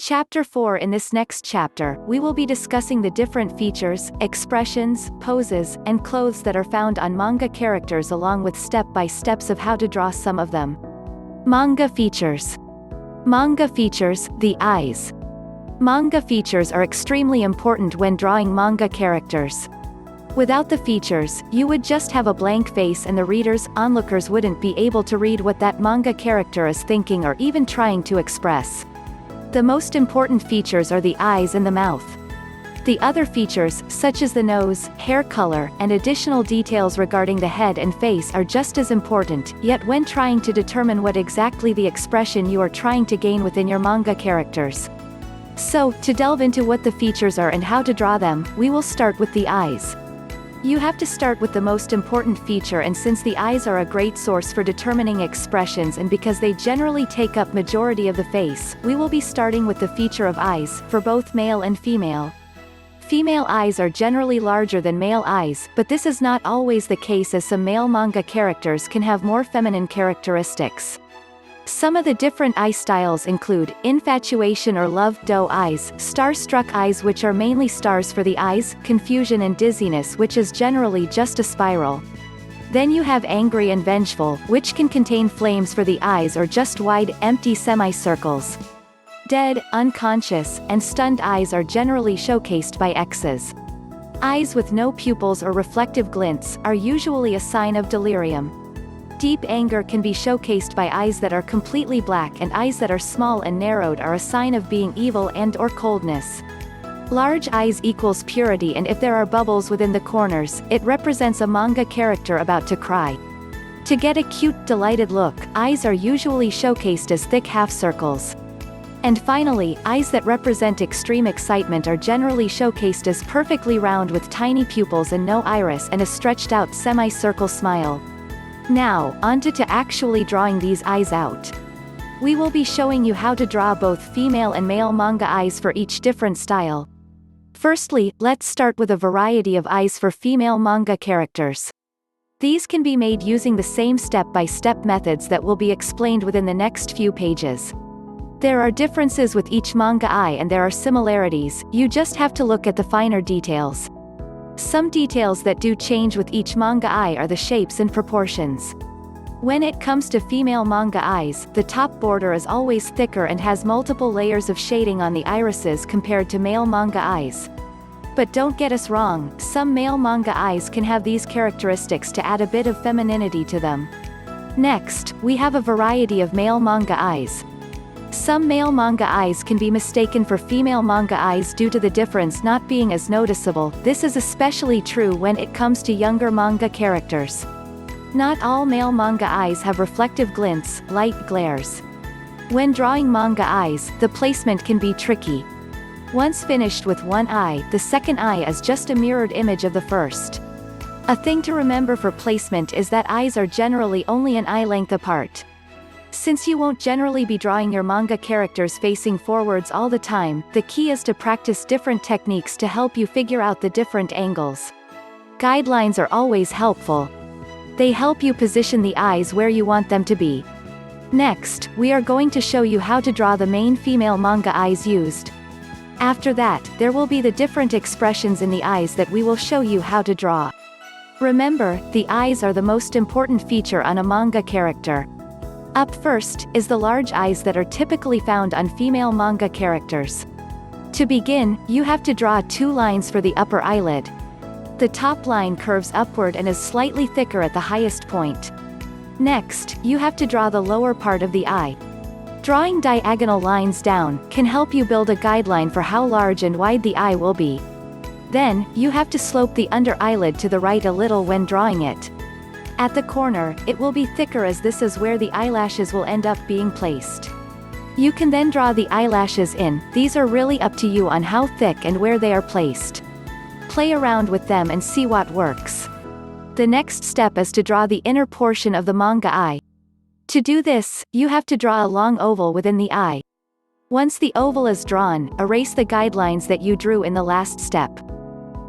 Chapter 4. In this next chapter, we will be discussing the different features, expressions, poses, and clothes that are found on manga characters along with step-by-steps of how to draw some of them. Manga features. Manga features, the eyes. Manga features are extremely important when drawing manga characters. Without the features, you would just have a blank face and the readers, onlookers wouldn't be able to read what that manga character is thinking or even trying to express. The most important features are the eyes and the mouth. The other features, such as the nose, hair color, and additional details regarding the head and face are just as important, yet when trying to determine what exactly the expression you are trying to gain within your manga characters. So, to delve into what the features are and how to draw them, we will start with the eyes. You have to start with the most important feature, and since the eyes are a great source for determining expressions and because they generally take up majority of the face, we will be starting with the feature of eyes, for both male and female. Female eyes are generally larger than male eyes, but this is not always the case as some male manga characters can have more feminine characteristics. Some of the different eye styles include, infatuation or love doe eyes, starstruck eyes which are mainly stars for the eyes, confusion and dizziness which is generally just a spiral. Then you have angry and vengeful, which can contain flames for the eyes or just wide, empty semicircles. Dead, unconscious, and stunned eyes are generally showcased by X's. Eyes with no pupils or reflective glints are usually a sign of delirium. Deep anger can be showcased by eyes that are completely black, and eyes that are small and narrowed are a sign of being evil and/or coldness. Large eyes equals purity, and if there are bubbles within the corners, it represents a manga character about to cry. To get a cute, delighted look, eyes are usually showcased as thick half circles. And finally, eyes that represent extreme excitement are generally showcased as perfectly round with tiny pupils and no iris and a stretched out semicircle smile. Now, onto actually drawing these eyes out. We will be showing you how to draw both female and male manga eyes for each different style. Firstly, let's start with a variety of eyes for female manga characters. These can be made using the same step-by-step methods that will be explained within the next few pages. There are differences with each manga eye and there are similarities, you just have to look at the finer details. Some details that do change with each manga eye are the shapes and proportions. When it comes to female manga eyes, the top border is always thicker and has multiple layers of shading on the irises compared to male manga eyes. But don't get us wrong, some male manga eyes can have these characteristics to add a bit of femininity to them. Next, we have a variety of male manga eyes. Some male manga eyes can be mistaken for female manga eyes due to the difference not being as noticeable. This is especially true when it comes to younger manga characters. Not all male manga eyes have reflective glints, light glares. When drawing manga eyes, the placement can be tricky. Once finished with one eye, the second eye is just a mirrored image of the first. A thing to remember for placement is that eyes are generally only an eye length apart. Since you won't generally be drawing your manga characters facing forwards all the time, the key is to practice different techniques to help you figure out the different angles. Guidelines are always helpful. They help you position the eyes where you want them to be. Next, we are going to show you how to draw the main female manga eyes used. After that, there will be the different expressions in the eyes that we will show you how to draw. Remember, the eyes are the most important feature on a manga character. Up first, is the large eyes that are typically found on female manga characters. To begin, you have to draw two lines for the upper eyelid. The top line curves upward and is slightly thicker at the highest point. Next, you have to draw the lower part of the eye. Drawing diagonal lines down can help you build a guideline for how large and wide the eye will be. Then, you have to slope the under eyelid to the right a little when drawing it. At the corner, it will be thicker as this is where the eyelashes will end up being placed. You can then draw the eyelashes in, these are really up to you on how thick and where they are placed. Play around with them and see what works. The next step is to draw the inner portion of the manga eye. To do this, you have to draw a long oval within the eye. Once the oval is drawn, erase the guidelines that you drew in the last step.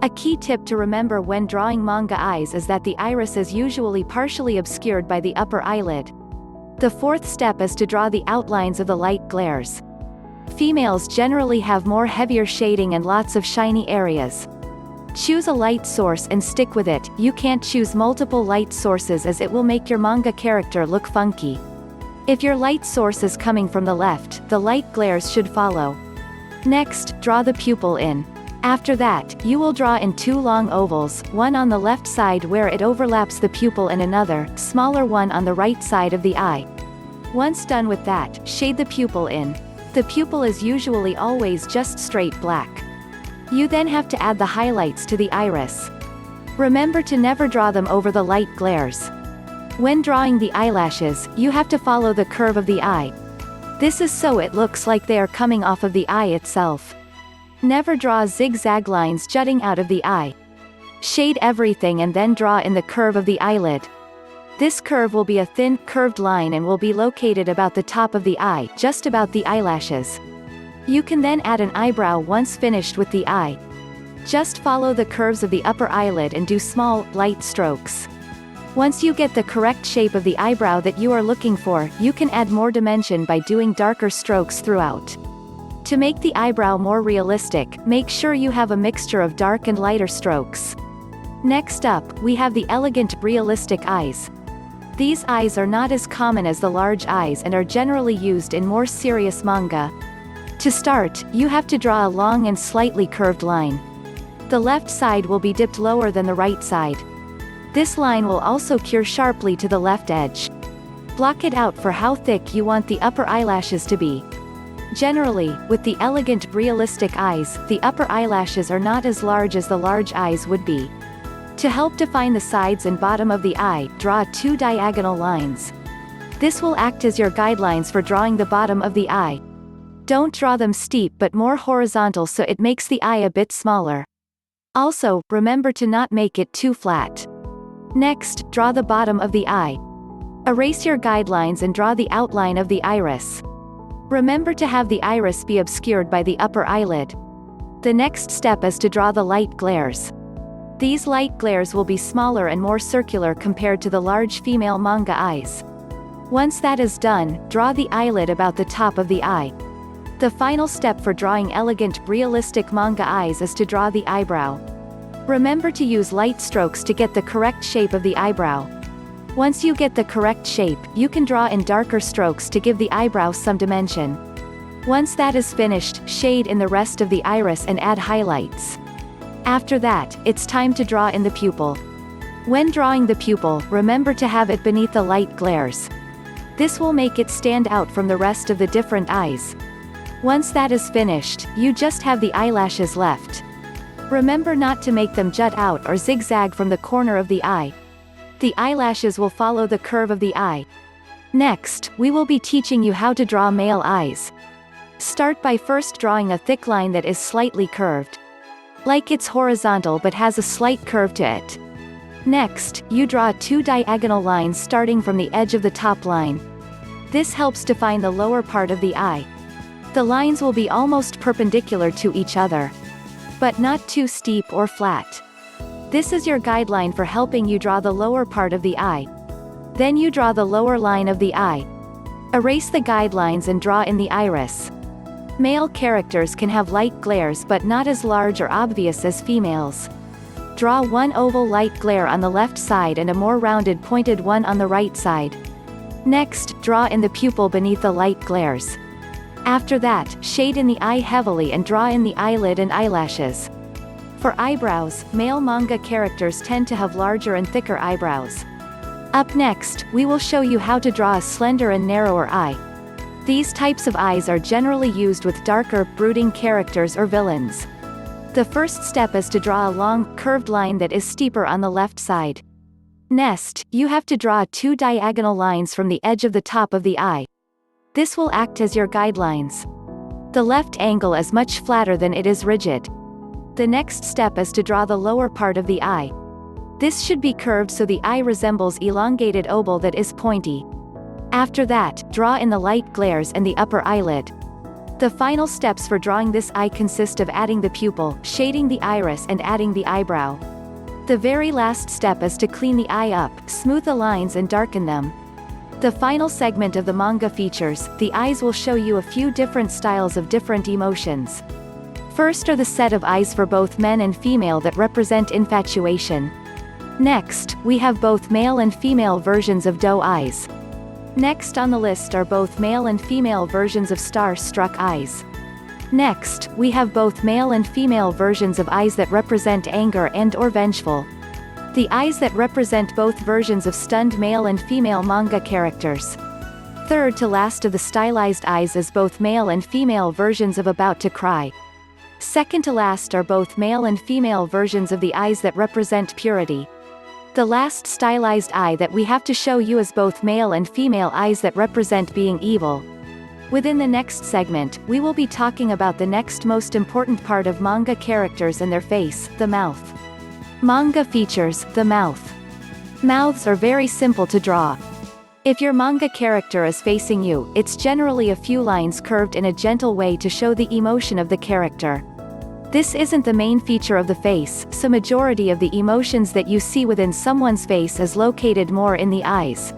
A key tip to remember when drawing manga eyes is that the iris is usually partially obscured by the upper eyelid. The fourth step is to draw the outlines of the light glares. Females generally have more heavier shading and lots of shiny areas. Choose a light source and stick with it. You can't choose multiple light sources as it will make your manga character look funky. If your light source is coming from the left, the light glares should follow. Next, draw the pupil in. After that, you will draw in 2 long ovals, one on the left side where it overlaps the pupil and another, smaller one on the right side of the eye. Once done with that, shade the pupil in. The pupil is usually always just straight black. You then have to add the highlights to the iris. Remember to never draw them over the light glares. When drawing the eyelashes, you have to follow the curve of the eye. This is so it looks like they are coming off of the eye itself. Never draw zigzag lines jutting out of the eye. Shade everything and then draw in the curve of the eyelid. This curve will be a thin, curved line and will be located about the top of the eye, just about the eyelashes. You can then add an eyebrow once finished with the eye. Just follow the curves of the upper eyelid and do small, light strokes. Once you get the correct shape of the eyebrow that you are looking for, you can add more dimension by doing darker strokes throughout. To make the eyebrow more realistic, make sure you have a mixture of dark and lighter strokes. Next up, we have the elegant, realistic eyes. These eyes are not as common as the large eyes and are generally used in more serious manga. To start, you have to draw a long and slightly curved line. The left side will be dipped lower than the right side. This line will also cure sharply to the left edge. Block it out for how thick you want the upper eyelashes to be. Generally, with the elegant, realistic eyes, the upper eyelashes are not as large as the large eyes would be. To help define the sides and bottom of the eye, draw 2 diagonal lines. This will act as your guidelines for drawing the bottom of the eye. Don't draw them steep but more horizontal so it makes the eye a bit smaller. Also, remember to not make it too flat. Next, draw the bottom of the eye. Erase your guidelines and draw the outline of the iris. Remember to have the iris be obscured by the upper eyelid. The next step is to draw the light glares. These light glares will be smaller and more circular compared to the large female manga eyes. Once that is done, draw the eyelid about the top of the eye. The final step for drawing elegant, realistic manga eyes is to draw the eyebrow. Remember to use light strokes to get the correct shape of the eyebrow. Once you get the correct shape, you can draw in darker strokes to give the eyebrow some dimension. Once that is finished, shade in the rest of the iris and add highlights. After that, it's time to draw in the pupil. When drawing the pupil, remember to have it beneath the light glares. This will make it stand out from the rest of the different eyes. Once that is finished, you just have the eyelashes left. Remember not to make them jut out or zigzag from the corner of the eye. The eyelashes will follow the curve of the eye. Next, we will be teaching you how to draw male eyes. Start by first drawing a thick line that is slightly curved. Like it's horizontal but has a slight curve to it. Next, you draw 2 diagonal lines starting from the edge of the top line. This helps define the lower part of the eye. The lines will be almost perpendicular to each other, but not too steep or flat. This is your guideline for helping you draw the lower part of the eye. Then you draw the lower line of the eye. Erase the guidelines and draw in the iris. Male characters can have light glares but not as large or obvious as females. Draw 1 oval light glare on the left side and a more rounded pointed one on the right side. Next, draw in the pupil beneath the light glares. After that, shade in the eye heavily and draw in the eyelid and eyelashes. For eyebrows, male manga characters tend to have larger and thicker eyebrows. Up next, we will show you how to draw a slender and narrower eye. These types of eyes are generally used with darker, brooding characters or villains. The first step is to draw a long, curved line that is steeper on the left side. Next, you have to draw 2 diagonal lines from the edge of the top of the eye. This will act as your guidelines. The left angle is much flatter than it is rigid. The next step is to draw the lower part of the eye. This should be curved so the eye resembles elongated oval that is pointy. After that, draw in the light glares and the upper eyelid. The final steps for drawing this eye consist of adding the pupil, shading the iris and adding the eyebrow. The very last step is to clean the eye up, smooth the lines and darken them. The final segment of the manga features, the eyes will show you a few different styles of different emotions. First are the set of eyes for both men and female that represent infatuation. Next, we have both male and female versions of doe eyes. Next on the list are both male and female versions of star-struck eyes. Next, we have both male and female versions of eyes that represent anger and/or vengeful. The eyes that represent both versions of stunned male and female manga characters. Third to last of the stylized eyes is both male and female versions of about to cry. Second to last are both male and female versions of the eyes that represent purity. The last stylized eye that we have to show you is both male and female eyes that represent being evil. Within the next segment, we will be talking about the next most important part of manga characters and their face, the mouth. Manga features, the mouth. Mouths are very simple to draw. If your manga character is facing you, it's generally a few lines curved in a gentle way to show the emotion of the character. This isn't the main feature of the face, so majority of the emotions that you see within someone's face is located more in the eyes.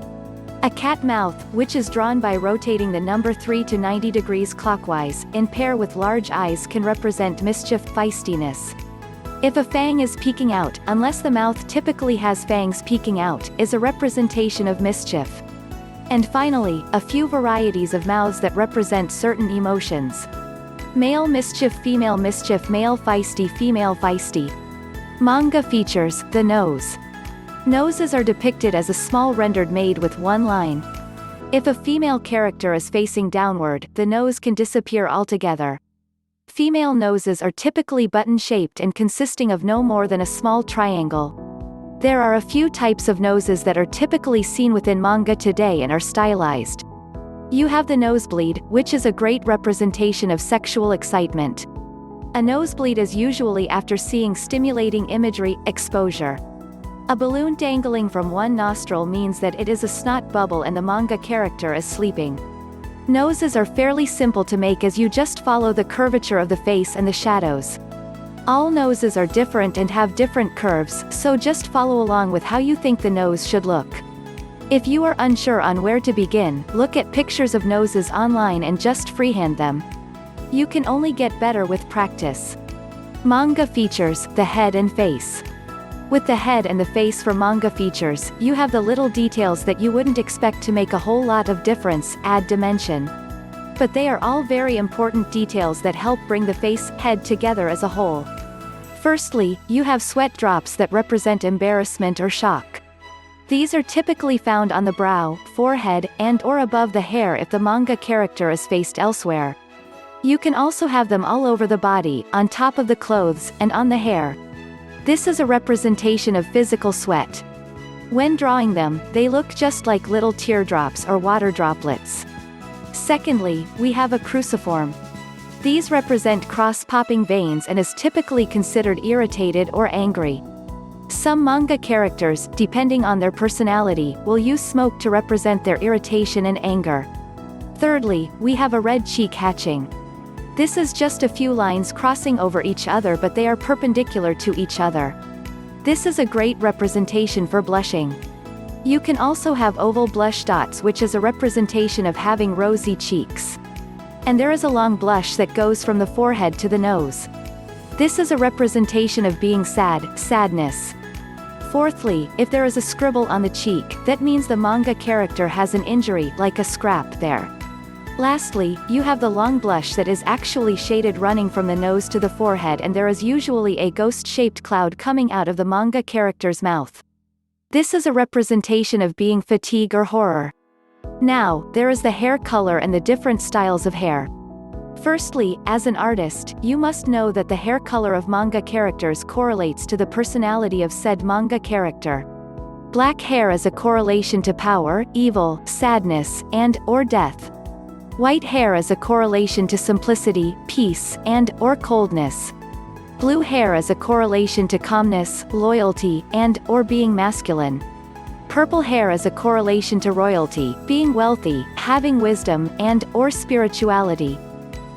A cat mouth, which is drawn by rotating the number 3 to 90 degrees clockwise, in pair with large eyes can represent mischief, feistiness. If a fang is peeking out, unless the mouth typically has fangs peeking out, is a representation of mischief. And finally, a few varieties of mouths that represent certain emotions. Male mischief, female mischief, male feisty, female feisty. Manga features, the nose. Noses are depicted as a small rendered maid with one line. If a female character is facing downward, the nose can disappear altogether. Female noses are typically button-shaped and consisting of no more than a small triangle. There are a few types of noses that are typically seen within manga today and are stylized. You have the nosebleed, which is a great representation of sexual excitement. A nosebleed is usually after seeing stimulating imagery, exposure. A balloon dangling from one nostril means that it is a snot bubble and the manga character is sleeping. Noses are fairly simple to make as you just follow the curvature of the face and the shadows. All noses are different and have different curves, so just follow along with how you think the nose should look. If you are unsure on where to begin, look at pictures of noses online and just freehand them. You can only get better with practice. Manga features, the head and face. With the head and the face for manga features, you have the little details that you wouldn't expect to make a whole lot of difference, add dimension. But they are all very important details that help bring the face, head together as a whole. Firstly, you have sweat drops that represent embarrassment or shock. These are typically found on the brow, forehead, and/or above the hair if the manga character is faced elsewhere. You can also have them all over the body, on top of the clothes, and on the hair. This is a representation of physical sweat. When drawing them, they look just like little teardrops or water droplets. Secondly, we have a cruciform. These represent cross-popping veins and is typically considered irritated or angry. Some manga characters, depending on their personality, will use smoke to represent their irritation and anger. Thirdly, we have a red cheek hatching. This is just a few lines crossing over each other, but they are perpendicular to each other. This is a great representation for blushing. You can also have oval blush dots, which is a representation of having rosy cheeks. And there is a long blush that goes from the forehead to the nose. This is a representation of being sad, sadness. Fourthly, if there is a scribble on the cheek, that means the manga character has an injury, like a scrap there. Lastly, you have the long blush that is actually shaded running from the nose to the forehead, and there is usually a ghost-shaped cloud coming out of the manga character's mouth. This is a representation of being fatigue or horror. Now, there is the hair color and the different styles of hair. Firstly, as an artist, you must know that the hair color of manga characters correlates to the personality of said manga character. Black hair is a correlation to power, evil, sadness, and/or death. White hair is a correlation to simplicity, peace, and/or coldness. Blue hair is a correlation to calmness, loyalty, and/or being masculine. Purple hair is a correlation to royalty, being wealthy, having wisdom, and/or spirituality.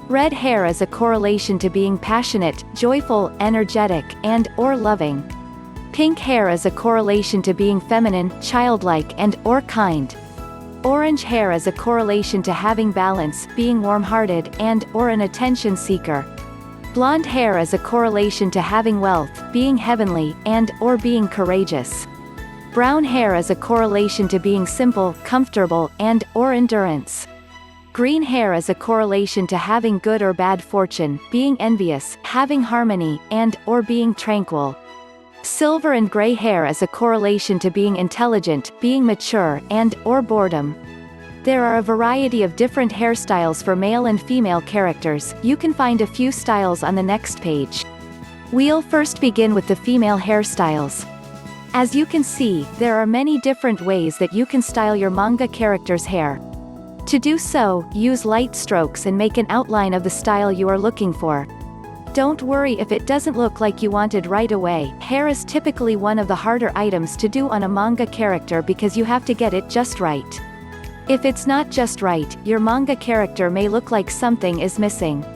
Red hair is a correlation to being passionate, joyful, energetic, and/or loving. Pink hair is a correlation to being feminine, childlike, and/or kind. Orange hair as a correlation to having balance, being warm-hearted, and/or an attention seeker. Blonde hair as a correlation to having wealth, being heavenly, and/or being courageous. Brown hair as a correlation to being simple, comfortable, and/or endurance. Green hair as a correlation to having good or bad fortune, being envious, having harmony, and/or being tranquil. Silver and gray hair as a correlation to being intelligent, being mature, and/or boredom. There are a variety of different hairstyles for male and female characters. You can find a few styles on the next page. We'll first begin with the female hairstyles. As you can see, there are many different ways that you can style your manga character's hair. To do so, use light strokes and make an outline of the style you are looking for. Don't worry if it doesn't look like you wanted right away. Hair is typically one of the harder items to do on a manga character because you have to get it just right. If it's not just right, your manga character may look like something is missing.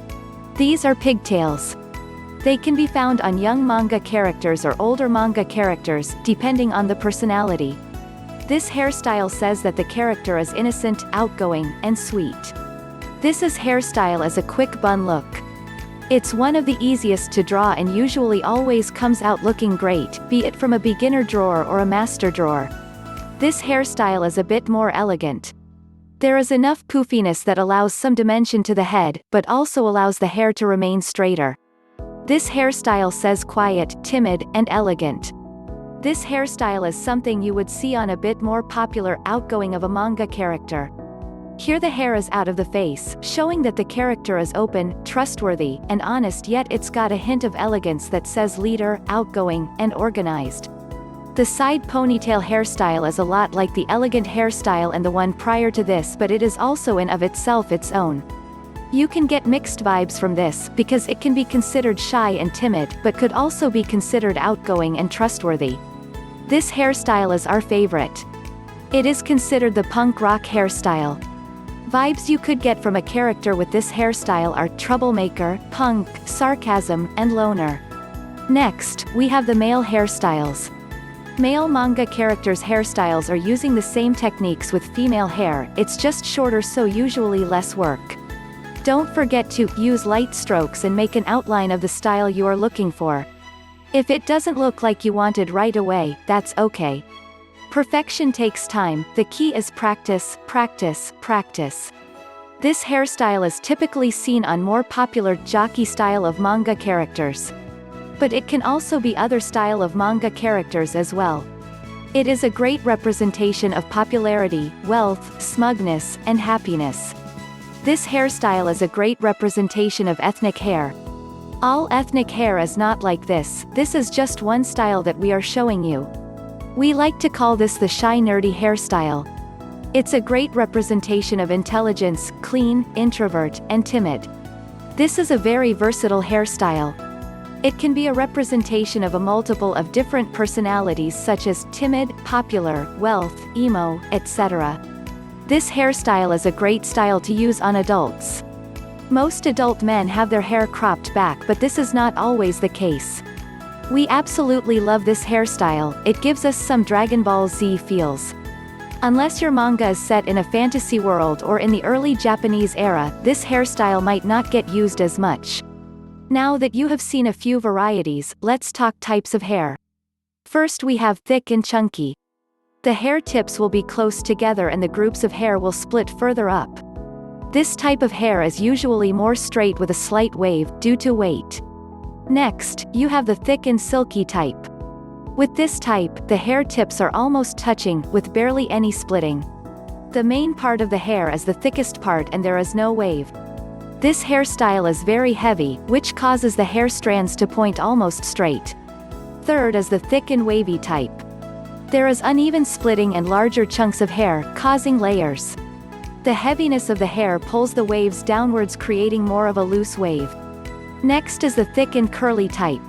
These are pigtails. They can be found on young manga characters or older manga characters, depending on the personality. This hairstyle says that the character is innocent, outgoing, and sweet. This is hairstyle as a quick bun look. It's one of the easiest to draw and usually always comes out looking great, be it from a beginner drawer or a master drawer. This hairstyle is a bit more elegant. There is enough poofiness that allows some dimension to the head, but also allows the hair to remain straighter. This hairstyle says quiet, timid, and elegant. This hairstyle is something you would see on a bit more popular outgoing of a manga character. Here the hair is out of the face, showing that the character is open, trustworthy, and honest, yet it's got a hint of elegance that says leader, outgoing, and organized. The side ponytail hairstyle is a lot like the elegant hairstyle and the one prior to this, but it is also in of itself its own. You can get mixed vibes from this, because it can be considered shy and timid, but could also be considered outgoing and trustworthy. This hairstyle is our favorite. It is considered the punk rock hairstyle. Vibes you could get from a character with this hairstyle are troublemaker, punk, sarcasm, and loner. Next, we have the male hairstyles. Male manga characters' hairstyles are using the same techniques with female hair, it's just shorter, so usually less work. Don't forget to use light strokes and make an outline of the style you are looking for. If it doesn't look like you wanted right away, that's okay. Perfection takes time, the key is practice, practice, practice. This hairstyle is typically seen on more popular jockey style of manga characters. But it can also be other style of manga characters as well. It is a great representation of popularity, wealth, smugness, and happiness. This hairstyle is a great representation of ethnic hair. All ethnic hair is not like this, this is just one style that we are showing you. We like to call this the shy nerdy hairstyle. It's a great representation of intelligence, clean, introvert, and timid. This is a very versatile hairstyle. It can be a representation of a multiple of different personalities such as timid, popular, wealth, emo, etc. This hairstyle is a great style to use on adults. Most adult men have their hair cropped back, but this is not always the case. We absolutely love this hairstyle, it gives us some Dragon Ball Z feels. Unless your manga is set in a fantasy world or in the early Japanese era, this hairstyle might not get used as much. Now that you have seen a few varieties, let's talk types of hair. First we have thick and chunky. The hair tips will be close together and the groups of hair will split further up. This type of hair is usually more straight with a slight wave, due to weight. Next, you have the thick and silky type. With this type, the hair tips are almost touching, with barely any splitting. The main part of the hair is the thickest part and there is no wave. This hairstyle is very heavy, which causes the hair strands to point almost straight. Third is the thick and wavy type. There is uneven splitting and larger chunks of hair, causing layers. The heaviness of the hair pulls the waves downwards, creating more of a loose wave. Next is the thick and curly type.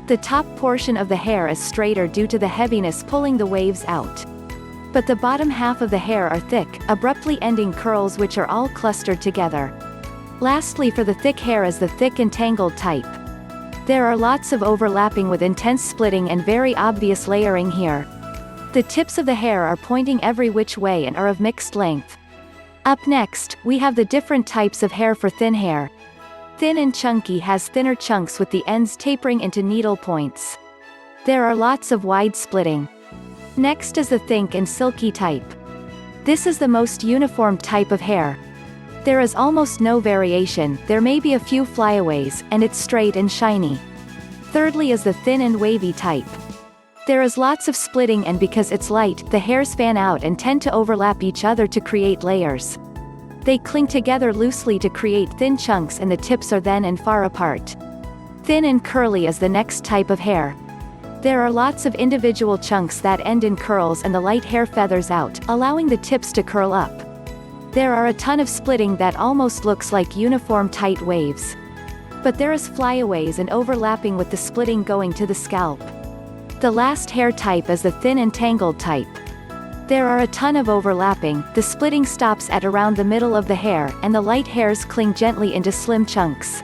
The top portion of the hair is straighter due to the heaviness pulling the waves out. But the bottom half of the hair are thick, abruptly ending curls which are all clustered together. Lastly, for the thick hair is the thick and tangled type. There are lots of overlapping with intense splitting and very obvious layering here. The tips of the hair are pointing every which way and are of mixed length. Up next, we have the different types of hair for thin hair. Thin and chunky has thinner chunks with the ends tapering into needle points. There are lots of wide splitting. Next is the thick and silky type. This is the most uniform type of hair. There is almost no variation, there may be a few flyaways, and it's straight and shiny. Thirdly is the thin and wavy type. There is lots of splitting, and because it's light, the hairs fan out and tend to overlap each other to create layers. They cling together loosely to create thin chunks, and the tips are thin and far apart. Thin and curly is the next type of hair. There are lots of individual chunks that end in curls, and the light hair feathers out, allowing the tips to curl up. There are a ton of splitting that almost looks like uniform tight waves. But there is flyaways and overlapping with the splitting going to the scalp. The last hair type is the thin and tangled type. There are a ton of overlapping, the splitting stops at around the middle of the hair, and the light hairs cling gently into slim chunks.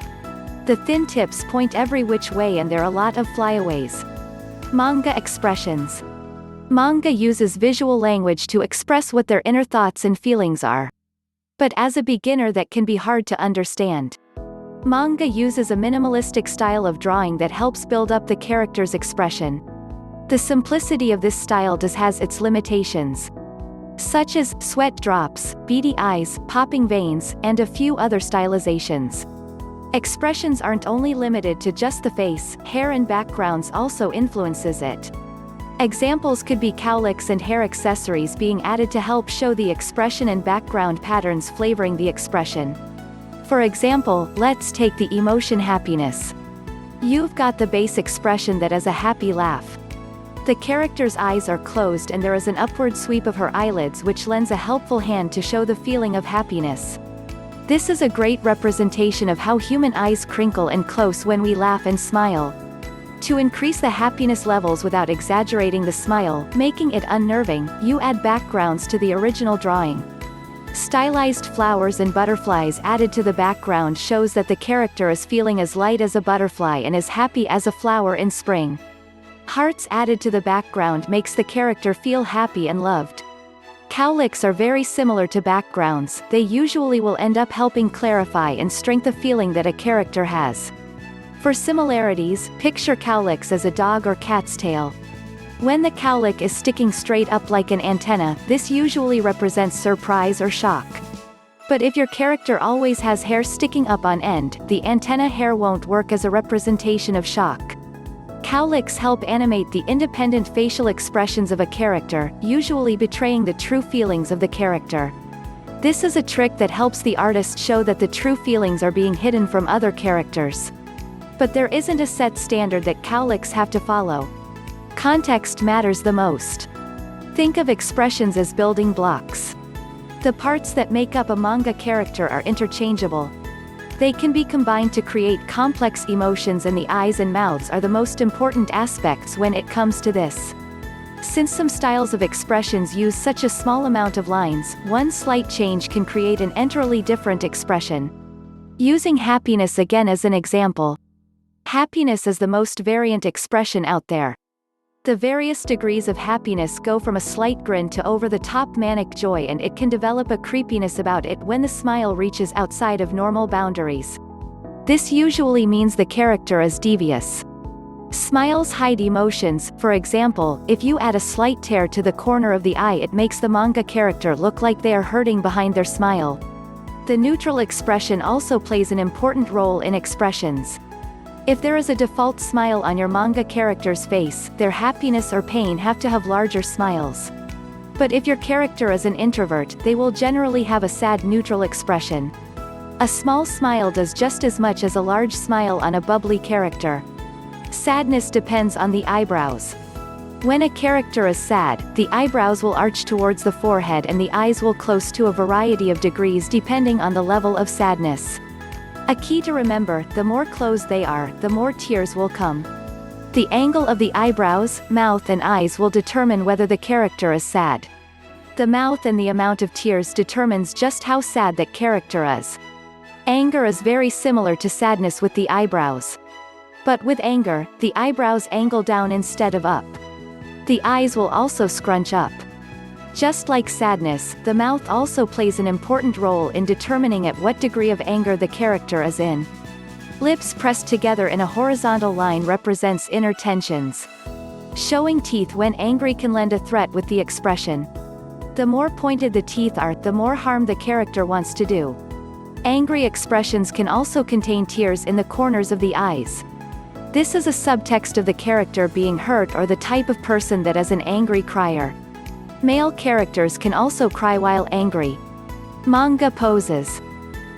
The thin tips point every which way, and there are a lot of flyaways. Manga expressions. Manga uses visual language to express what their inner thoughts and feelings are. But as a beginner, that can be hard to understand. Manga uses a minimalistic style of drawing that helps build up the character's expression. The simplicity of this style has its limitations, such as sweat drops, beady eyes, popping veins, and a few other stylizations. Expressions aren't only limited to just the face, hair and backgrounds also influences it. Examples could be cowlicks and hair accessories being added to help show the expression, and background patterns flavoring the expression. For example, let's take the emotion happiness. You've got the base expression that is a happy laugh. The character's eyes are closed, and there is an upward sweep of her eyelids which lends a helpful hand to show the feeling of happiness. This is a great representation of how human eyes crinkle and close when we laugh and smile. To increase the happiness levels without exaggerating the smile, making it unnerving, you add backgrounds to the original drawing. Stylized flowers and butterflies added to the background shows that the character is feeling as light as a butterfly and as happy as a flower in spring. Hearts added to the background makes the character feel happy and loved. Cowlicks are very similar to backgrounds, they usually will end up helping clarify and strengthen the feeling that a character has. For similarities, picture cowlicks as a dog or cat's tail. When the cowlick is sticking straight up like an antenna, this usually represents surprise or shock. But if your character always has hair sticking up on end, the antenna hair won't work as a representation of shock. Cowlicks help animate the independent facial expressions of a character, usually betraying the true feelings of the character. This is a trick that helps the artist show that the true feelings are being hidden from other characters. But there isn't a set standard that cowlicks have to follow. Context matters the most. Think of expressions as building blocks. The parts that make up a manga character are interchangeable. They can be combined to create complex emotions, and the eyes and mouths are the most important aspects when it comes to this. Since some styles of expressions use such a small amount of lines, one slight change can create an entirely different expression. Using happiness again as an example. Happiness is the most variant expression out there. The various degrees of happiness go from a slight grin to over-the-top manic joy, and it can develop a creepiness about it when the smile reaches outside of normal boundaries. This usually means the character is devious. Smiles hide emotions. For example, if you add a slight tear to the corner of the eye, it makes the manga character look like they are hurting behind their smile. The neutral expression also plays an important role in expressions. If there is a default smile on your manga character's face, their happiness or pain have to have larger smiles. But if your character is an introvert, they will generally have a sad neutral expression. A small smile does just as much as a large smile on a bubbly character. Sadness depends on the eyebrows. When a character is sad, the eyebrows will arch towards the forehead and the eyes will close to a variety of degrees depending on the level of sadness. A key to remember, the more closed they are, the more tears will come. The angle of the eyebrows, mouth and eyes will determine whether the character is sad. The mouth and the amount of tears determines just how sad that character is. Anger is very similar to sadness with the eyebrows. But with anger, the eyebrows angle down instead of up. The eyes will also scrunch up. Just like sadness, the mouth also plays an important role in determining at what degree of anger the character is in. Lips pressed together in a horizontal line represents inner tensions. Showing teeth when angry can lend a threat with the expression. The more pointed the teeth are, the more harm the character wants to do. Angry expressions can also contain tears in the corners of the eyes. This is a subtext of the character being hurt or the type of person that is an angry crier. Male characters can also cry while angry. Manga poses.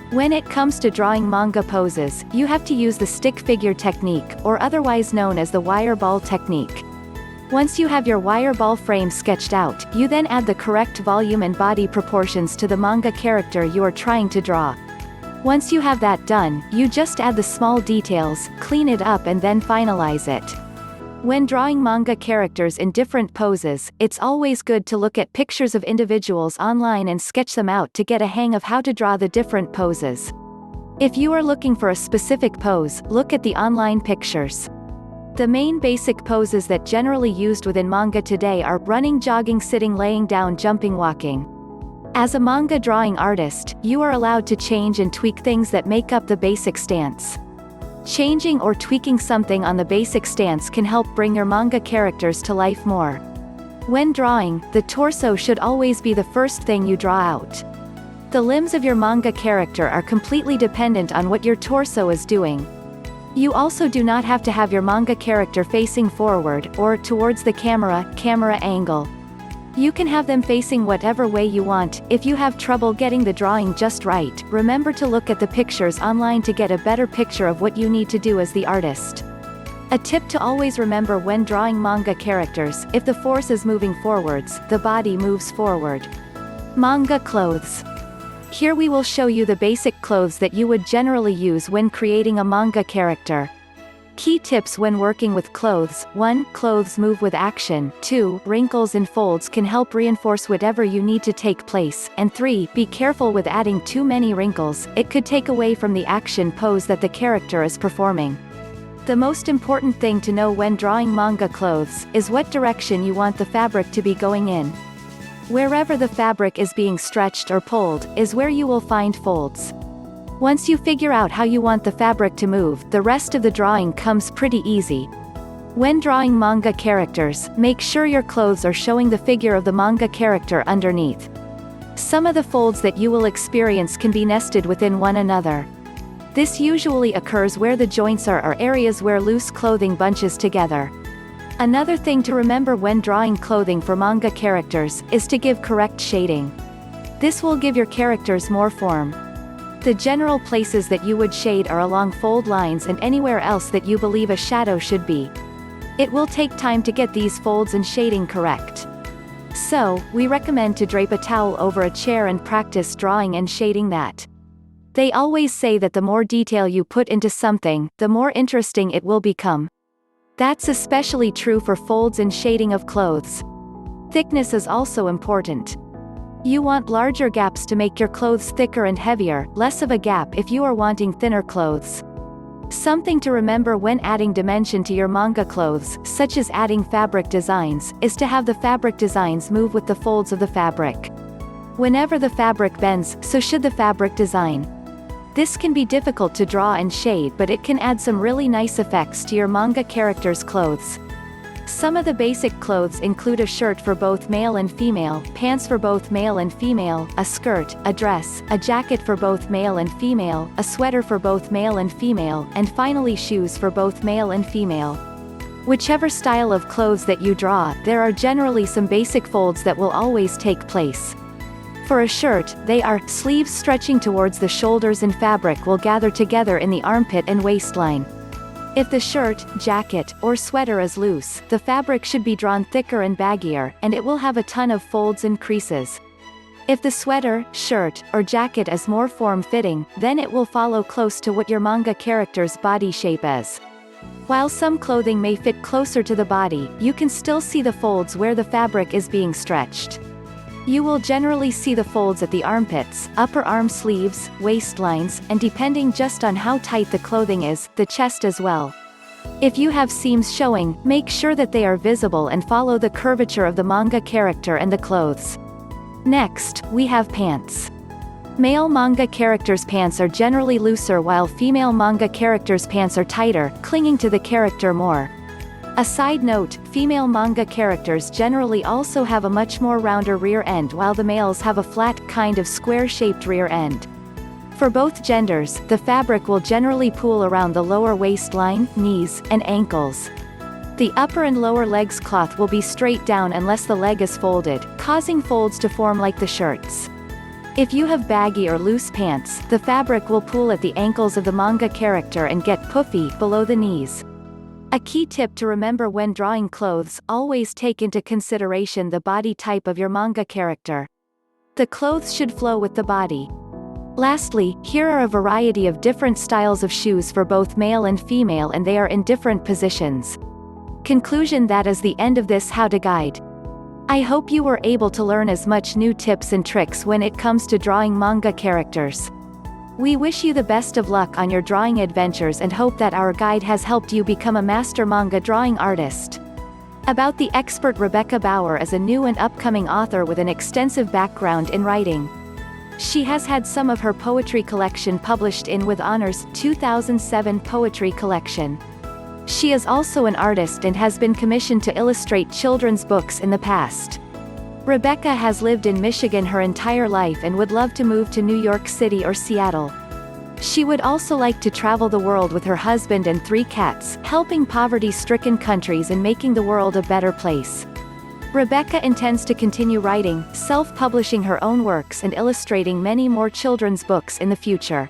When it comes to drawing manga poses, you have to use the stick figure technique, or otherwise known as the wire ball technique. Once you have your wire ball frame sketched out, you then add the correct volume and body proportions to the manga character you are trying to draw. Once you have that done, you just add the small details, clean it up and then finalize it. When drawing manga characters in different poses, it's always good to look at pictures of individuals online and sketch them out to get a hang of how to draw the different poses. If you are looking for a specific pose, look at the online pictures. The main basic poses that generally used within manga today are running, jogging, sitting, laying down, jumping, walking. As a manga drawing artist, you are allowed to change and tweak things that make up the basic stance. Changing or tweaking something on the basic stance can help bring your manga characters to life more. When drawing, the torso should always be the first thing you draw out. The limbs of your manga character are completely dependent on what your torso is doing. You also do not have to have your manga character facing forward, or towards the camera angle. You can have them facing whatever way you want. If you have trouble getting the drawing just right, remember to look at the pictures online to get a better picture of what you need to do as the artist. A tip to always remember when drawing manga characters: if the force is moving forwards, the body moves forward. Manga clothes. Here we will show you the basic clothes that you would generally use when creating a manga character. Key tips when working with clothes: 1. Clothes move with action. 2. Wrinkles and folds can help reinforce whatever you need to take place. And 3. Be careful with adding too many wrinkles, it could take away from the action pose that the character is performing. The most important thing to know when drawing manga clothes is what direction you want the fabric to be going in. Wherever the fabric is being stretched or pulled, is where you will find folds. Once you figure out how you want the fabric to move, the rest of the drawing comes pretty easy. When drawing manga characters, make sure your clothes are showing the figure of the manga character underneath. Some of the folds that you will experience can be nested within one another. This usually occurs where the joints are, or areas where loose clothing bunches together. Another thing to remember when drawing clothing for manga characters is to give correct shading. This will give your characters more form. The general places that you would shade are along fold lines and anywhere else that you believe a shadow should be. It will take time to get these folds and shading correct. So, we recommend to drape a towel over a chair and practice drawing and shading that. They always say that the more detail you put into something, the more interesting it will become. That's especially true for folds and shading of clothes. Thickness is also important. You want larger gaps to make your clothes thicker and heavier, less of a gap if you are wanting thinner clothes. Something to remember when adding dimension to your manga clothes, such as adding fabric designs, is to have the fabric designs move with the folds of the fabric. Whenever the fabric bends, so should the fabric design. This can be difficult to draw and shade, but it can add some really nice effects to your manga characters' clothes. Some of the basic clothes include a shirt for both male and female, pants for both male and female, a skirt, a dress, a jacket for both male and female, a sweater for both male and female, and finally shoes for both male and female. Whichever style of clothes that you draw, there are generally some basic folds that will always take place. For a shirt, they are sleeves stretching towards the shoulders and fabric will gather together in the armpit and waistline. If the shirt, jacket, or sweater is loose, the fabric should be drawn thicker and baggier, and it will have a ton of folds and creases. If the sweater, shirt, or jacket is more form-fitting, then it will follow close to what your manga character's body shape is. While some clothing may fit closer to the body, you can still see the folds where the fabric is being stretched. You will generally see the folds at the armpits, upper arm sleeves, waistlines, and depending just on how tight the clothing is, the chest as well. If you have seams showing, make sure that they are visible and follow the curvature of the manga character and the clothes. Next, we have pants. Male manga characters' pants are generally looser while female manga characters' pants are tighter, clinging to the character more. A side note, female manga characters generally also have a much more rounder rear end while the males have a flat, kind of square-shaped rear end. For both genders, the fabric will generally pool around the lower waistline, knees, and ankles. The upper and lower legs cloth will be straight down unless the leg is folded, causing folds to form like the shirts. If you have baggy or loose pants, the fabric will pool at the ankles of the manga character and get puffy below the knees. A key tip to remember when drawing clothes: always take into consideration the body type of your manga character. The clothes should flow with the body. Lastly, here are a variety of different styles of shoes for both male and female, and they are in different positions. Conclusion: that is the end of this how-to guide. I hope you were able to learn as much new tips and tricks when it comes to drawing manga characters. We wish you the best of luck on your drawing adventures and hope that our guide has helped you become a master manga drawing artist. About the expert, Rebecca Bauer is a new and upcoming author with an extensive background in writing. She has had some of her poetry collection published in With Honors 2007 poetry collection. She is also an artist and has been commissioned to illustrate children's books in the past. Rebecca has lived in Michigan her entire life and would love to move to New York City or Seattle. She would also like to travel the world with her husband and 3 cats, helping poverty-stricken countries and making the world a better place. Rebecca intends to continue writing, self-publishing her own works and illustrating many more children's books in the future.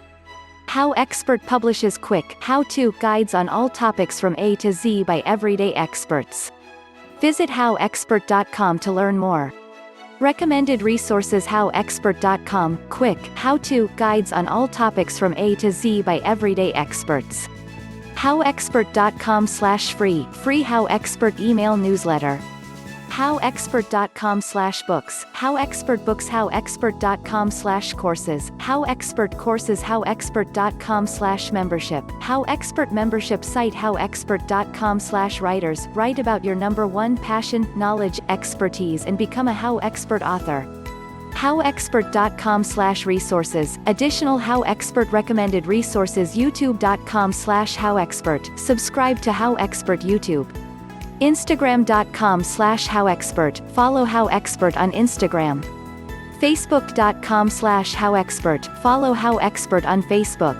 How Expert publishes quick, how-to guides on all topics from A to Z by everyday experts. Visit howexpert.com to learn more. Recommended resources: howexpert.com, quick, how-to guides on all topics from A to Z by everyday experts. howexpert.com/free, free HowExpert email newsletter. howexpert.com/books, howexpertbooks, howexpert.com/courses, howexpertcourses, howexpert.com/membership, howexpert membership site, howexpert.com/writers. Write about your #1 passion, knowledge, expertise and become a HowExpert author. howexpert.com/resources, additional HowExpert recommended resources, youtube.com/howexpert, subscribe to HowExpert YouTube. Instagram.com/howexpert, follow HowExpert on Instagram. Facebook.com/howexpert, follow HowExpert on Facebook.